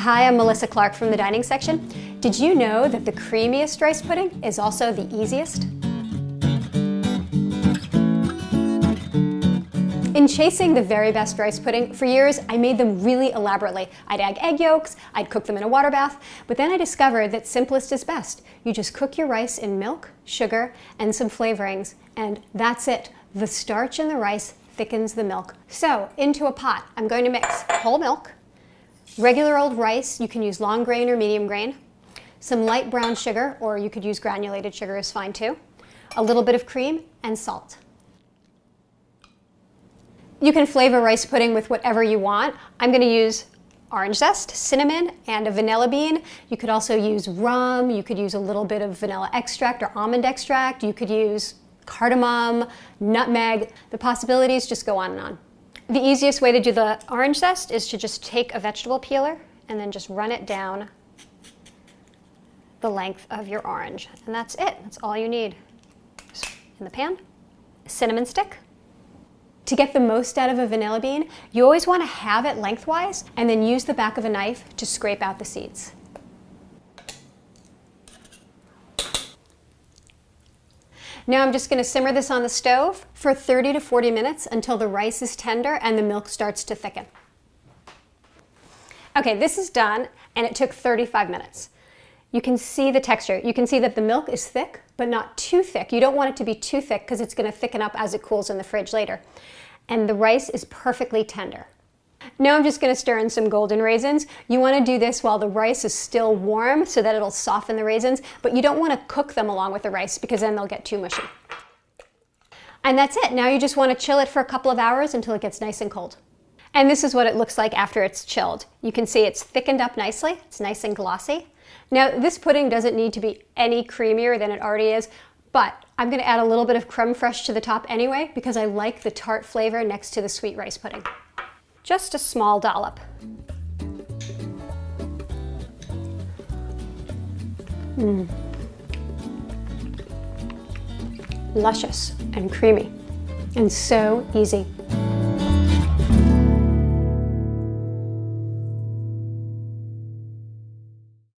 Hi, I'm Melissa Clark from the dining section. Did you know that the creamiest rice pudding is also the easiest? In chasing the very best rice pudding, for years I made them really elaborately. I'd add egg yolks, I'd cook them in a water bath, but then I discovered that simplest is best. You just cook your rice in milk, sugar, and some flavorings, and that's it. The starch in the rice thickens the milk. So, into a pot, I'm going to mix whole milk, regular old rice, you can use long grain or medium grain, some light brown sugar, or you could use granulated sugar is fine too, a little bit of cream, and salt. You can flavor rice pudding with whatever you want. I'm going to use orange zest, cinnamon, and a vanilla bean. You could also use rum, you could use a little bit of vanilla extract or almond extract, you could use cardamom, nutmeg. The possibilities just go on and on. The easiest way to do the orange zest is to just take a vegetable peeler and then just run it down the length of your orange. And that's it. That's all you need. Just in the pan. A cinnamon stick. To get the most out of a vanilla bean, you always want to have it lengthwise and then use the back of a knife to scrape out the seeds. Now I'm just going to simmer this on the stove for 30 to 40 minutes until the rice is tender and the milk starts to thicken. Okay, this is done and it took 35 minutes. You can see the texture. You can see that the milk is thick, but not too thick. You don't want it to be too thick because it's going to thicken up as it cools in the fridge later. And the rice is perfectly tender. Now I'm just going to stir in some golden raisins. You want to do this while the rice is still warm so that it'll soften the raisins, but you don't want to cook them along with the rice because then they'll get too mushy. And that's it. Now you just want to chill it for a couple of hours until it gets nice and cold. And this is what it looks like after it's chilled. You can see it's thickened up nicely. It's nice and glossy. Now this pudding doesn't need to be any creamier than it already is, but I'm going to add a little bit of creme fraiche to the top anyway because I like the tart flavor next to the sweet rice pudding. Just a small dollop. Luscious and creamy and so easy.